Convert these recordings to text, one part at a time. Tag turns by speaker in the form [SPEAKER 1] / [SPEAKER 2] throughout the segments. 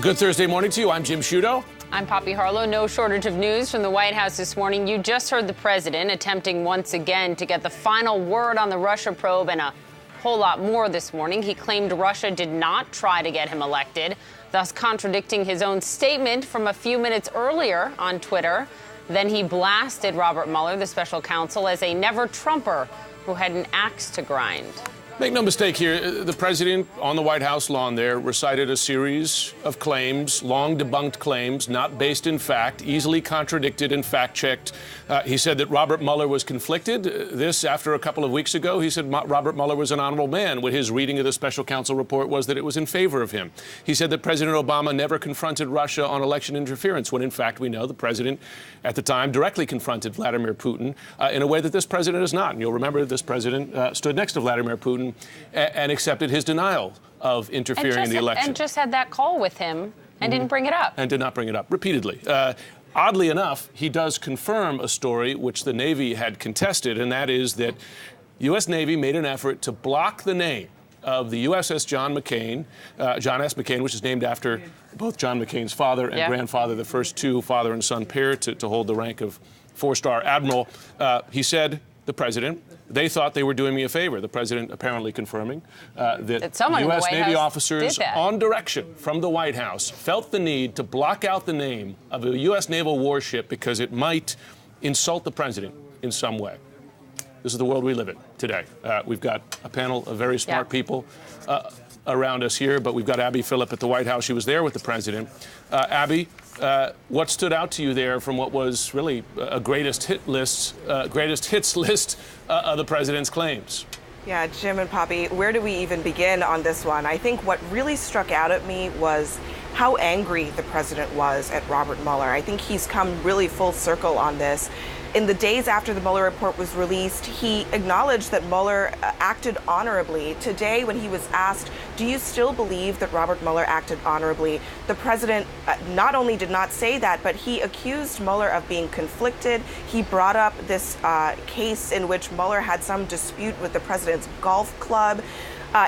[SPEAKER 1] Good Thursday morning to you. I'm Jim Sciutto.
[SPEAKER 2] I'm Poppy Harlow. No shortage of news from the White House this morning. You just heard the president attempting once again to get the final word on the Russia probe, and a whole lot more this morning. He claimed Russia did not try to get him elected, thus contradicting his own statement from a few minutes earlier on Twitter. Then he blasted Robert Mueller, the special counsel, as a never-Trumper who had an axe to grind.
[SPEAKER 1] Make no mistake here, the president on the White House lawn there recited a series of claims, long debunked claims, not based in fact, easily contradicted and fact-checked. He said that Robert Mueller was conflicted. This after a couple of weeks ago, he said Robert Mueller was an honorable man when his reading of the special counsel report was that it was in favor of him. He said that President Obama never confronted Russia on election interference, when in fact we know the president at the time directly confronted Vladimir Putin in a way that this president is not. And you'll remember this president stood next to Vladimir Putin and accepted his denial of interfering in the election.
[SPEAKER 2] And just had that call with him and didn't bring it up.
[SPEAKER 1] And did not bring it up repeatedly. Oddly enough, he does confirm a story which the Navy had contested, and that is that U.S. Navy made an effort to block the name of the USS John S. McCain, which is named after both John McCain's father and grandfather, the first two father and son pair to hold the rank of four-star admiral. He said, the president, they thought they were doing me a favor. The president apparently confirming that U.S. Navy officers on direction from the White House felt the need to block out the name of a U.S. naval warship because it might insult the president in some way. This is the world we live in today. We've got a panel of very smart people around us here, but we've got Abby Phillip at the White House. She was there with the president. Abby, what stood out to you there from what was really a greatest hits list of the president's claims?
[SPEAKER 3] Yeah, Jim and Poppy, where do we even begin on this one? I think what really struck out at me was how angry the president was at Robert Mueller. I think he's come really full circle on this. In the days after the Mueller report was released, he acknowledged that Mueller acted honorably. Today, when he was asked, do you still believe that Robert Mueller acted honorably? The president not only did not say that, but he accused Mueller of being conflicted. He brought up this case in which Mueller had some dispute with the president's golf club.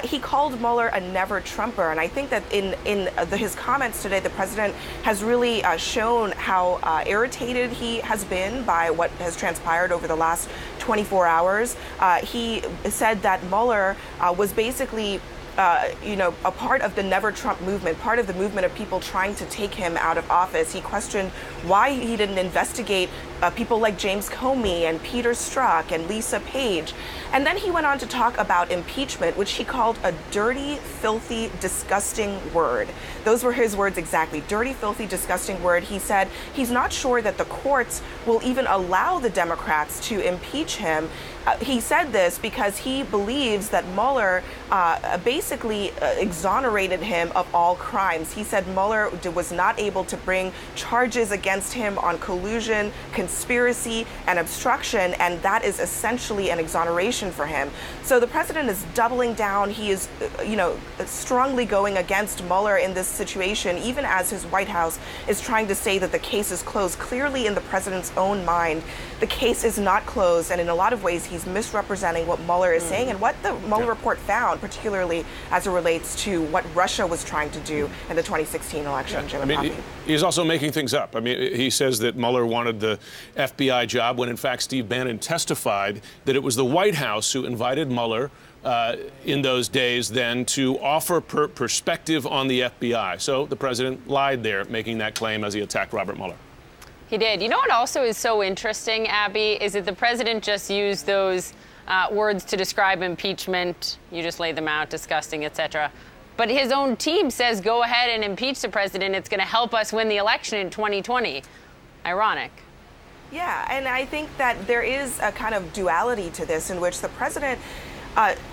[SPEAKER 3] He called Mueller a never-Trumper, and I think that in his comments today, the president has really shown how irritated he has been by what has transpired over the last 24 hours. He said that Mueller was basically a part of the Never Trump movement, part of the movement of people trying to take him out of office. He questioned why he didn't investigate people like James Comey and Peter Strzok and Lisa Page. And then he went on to talk about impeachment, which he called a dirty, filthy, disgusting word. Those were his words exactly. Dirty, filthy, disgusting word. He said he's not sure that the courts will even allow the Democrats to impeach him. He said this because he believes that Mueller basically exonerated him of all crimes. He said Mueller was not able to bring charges against him on collusion, conspiracy, and obstruction, and that is essentially an exoneration for him. So the president is doubling down. He is, strongly going against Mueller in this situation, even as his White House is trying to say that the case is closed. Clearly, in the president's own mind, the case is not closed, and in a lot of ways, he's misrepresenting what Mueller is saying and what the Mueller report found, particularly as it relates to what Russia was trying to do in the 2016 election. Jim and Poppy.
[SPEAKER 1] He's also making things up. I mean, he says that Mueller wanted the FBI job when, in fact, Steve Bannon testified that it was the White House who invited Mueller in those days then to offer perspective on the FBI. So the president lied there, making that claim as he attacked Robert Mueller.
[SPEAKER 2] He did. You know what also is so interesting, Abby, is that the president just used those words to describe impeachment. You just laid them out, disgusting, etc. But his own team says go ahead and impeach the president. It's going to help us win the election in 2020. Ironic.
[SPEAKER 3] Yeah, and I think that there is a kind of duality to this in which the president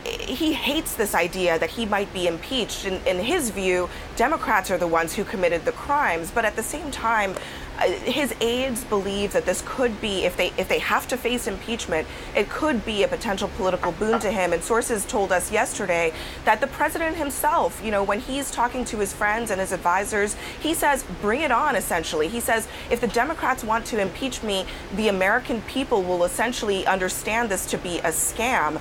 [SPEAKER 3] he hates this idea that he might be impeached. In his view, Democrats are the ones who committed the crimes. But at the same time, his aides believe that this could be, if they have to face impeachment, it could be a potential political boon to him. And sources told us yesterday that the president himself, when he's talking to his friends and his advisors, he says, bring it on, essentially. He says, if the Democrats want to impeach me, the American people will essentially understand this to be a scam.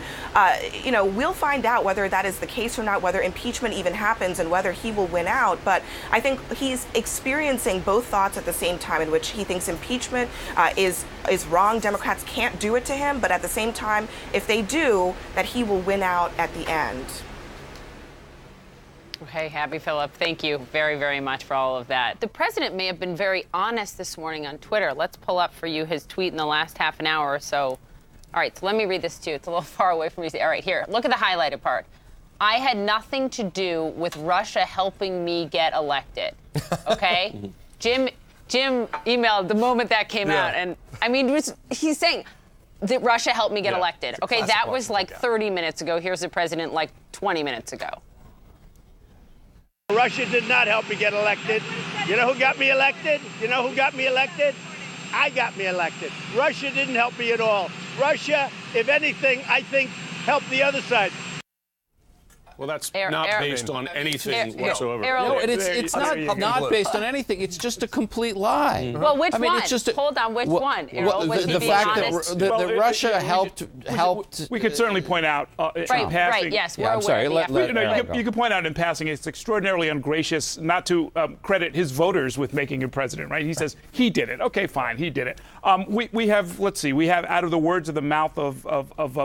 [SPEAKER 3] We'll find out whether that is the case or not, whether impeachment even happens and whether he will win out. But I think he's experiencing both thoughts at the same time, in which he thinks impeachment is wrong. Democrats can't do it to him. But at the same time, if they do, that he will win out at the end.
[SPEAKER 2] Okay, Abby Phillip, thank you very, very much for all of that. The president may have been very honest this morning on Twitter. Let's pull up for you his tweet in the last half an hour or so. All right, so let me read this to you. It's a little far away from me. All right, here, look at the highlighted part. I had nothing to do with Russia helping me get elected. Okay? Jim emailed the moment that came out. And I mean, he's saying that Russia helped me get elected. Okay, that was like 30 minutes ago. Here's the president like 20 minutes ago.
[SPEAKER 4] Russia did not help me get elected. You know who got me elected? You know who got me elected? I got me elected. Russia didn't help me at all. Russia, if anything, I think, helped the other side.
[SPEAKER 1] Well, that's not based on anything whatsoever.
[SPEAKER 5] No, it's not based on anything. It's just a complete lie.
[SPEAKER 2] Well, which one? It's just hold on, which one?
[SPEAKER 5] The fact that Russia helped.
[SPEAKER 6] We could certainly point out in passing.
[SPEAKER 2] Right, yes, we're aware.
[SPEAKER 6] You could point out in passing it's extraordinarily ungracious not to credit his voters with making him president, right? He says he did it. Okay, fine, he did it. We have out of the words of the mouth of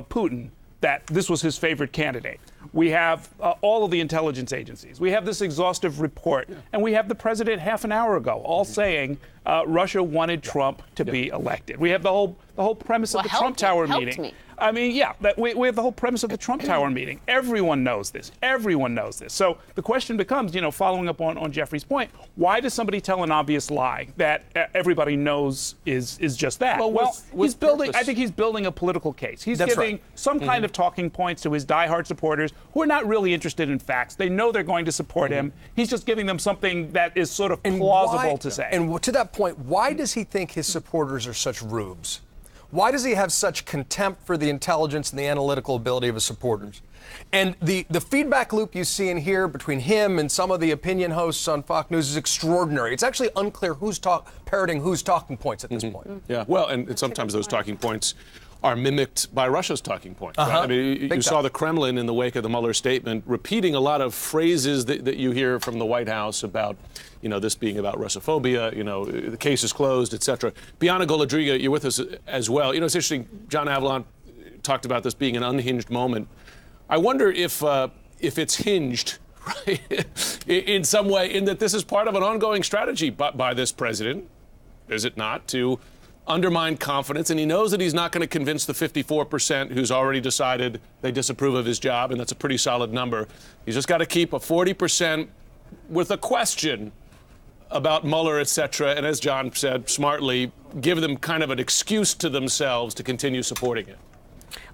[SPEAKER 6] Putin that this was his favorite candidate. We have all of the intelligence agencies. We have this exhaustive report. And we have the president half an hour ago all saying Russia wanted Trump to be elected. We have the whole premise of the Trump Tower meeting. I mean, we have the whole premise of the Trump Tower meeting. Everyone knows this. Everyone knows this. So the question becomes, following up on Jeffrey's point, why does somebody tell an obvious lie that everybody knows is just that? Well, I think he's building a political case. He's giving some kind of talking points to his diehard supporters who are not really interested in facts. They know they're going to support him. He's just giving them something that is sort of plausible to say.
[SPEAKER 7] And to that point, why does he think his supporters are such rubes? Why does he have such contempt for the intelligence and the analytical ability of his supporters? And the feedback loop you see in here between him and some of the opinion hosts on Fox News is extraordinary. It's actually unclear who's parroting whose talking points at this point.
[SPEAKER 1] Yeah, well, and sometimes those talking points are mimicked by Russia's talking points. Right? I mean, you saw the Kremlin in the wake of the Mueller statement repeating a lot of phrases that you hear from the White House about, this being about Russophobia, the case is closed, et cetera. Bianna Golodryga, you're with us as well. It's interesting, John Avlon talked about this being an unhinged moment. I wonder if it's hinged, right, in some way, in that this is part of an ongoing strategy by this president, is it not, to undermine confidence, and he knows that he's not going to convince the 54% who's already decided they disapprove of his job, and that's a pretty solid number. He's just got to keep a 40% with a question about Mueller, et cetera, and as John said smartly, give them kind of an excuse to themselves to continue supporting it.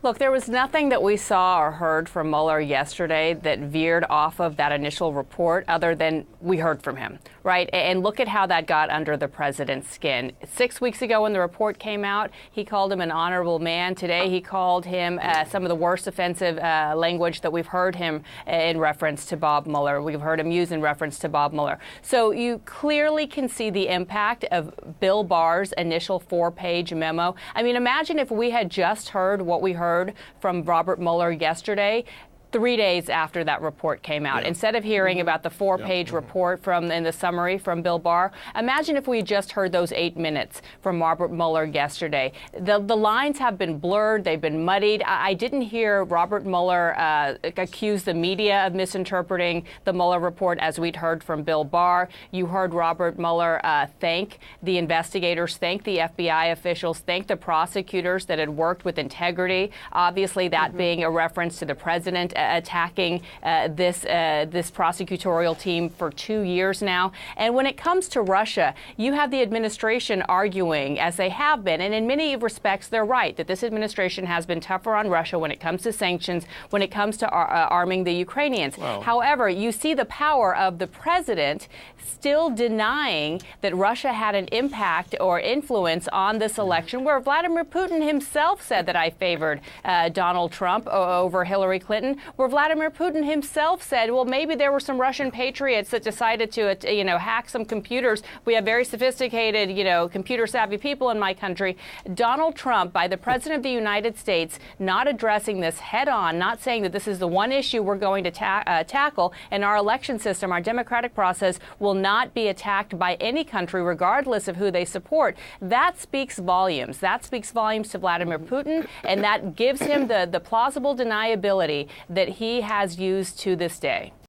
[SPEAKER 8] Look, there was nothing that we saw or heard from Mueller yesterday that veered off of that initial report other than we heard from him, right? And look at how that got under the president's skin. 6 weeks ago when the report came out, he called him an honorable man. Today he called him some of the worst offensive language that we've heard him in reference to Bob Mueller. We've heard him use in reference to Bob Mueller. So you clearly can see the impact of Bill Barr's initial 4-page memo. I mean, imagine if we had just heard what we heard from Robert Mueller yesterday, 3 days after that report came out. Instead of hearing about the 4-page report in the summary from Bill Barr, imagine if we just heard those 8 minutes from Robert Mueller yesterday. The lines have been blurred. They've been muddied. I didn't hear Robert Mueller accuse the media of misinterpreting the Mueller report as we'd heard from Bill Barr. You heard Robert Mueller thank the investigators, thank the FBI officials, thank the prosecutors that had worked with integrity. Obviously, that being a reference to the president attacking this prosecutorial team for 2 years now. And when it comes to Russia, you have the administration arguing, as they have been, and in many respects they're right, that this administration has been tougher on Russia when it comes to sanctions, when it comes to arming the Ukrainians.
[SPEAKER 1] Wow.
[SPEAKER 8] However, you see the power of the president still denying that Russia had an impact or influence on this election, where Vladimir Putin himself said that I favored Donald Trump over Hillary Clinton, where Vladimir Putin himself said, well, maybe there were some Russian patriots that decided to, hack some computers. We have very sophisticated, computer-savvy people in my country. Donald Trump, by the President of the United States, not addressing this head-on, not saying that this is the one issue we're going to tackle, and our election system, our democratic process, will not be attacked by any country, regardless of who they support. That speaks volumes. That speaks volumes to Vladimir Putin, and that gives him the plausible deniability that he has used to this day.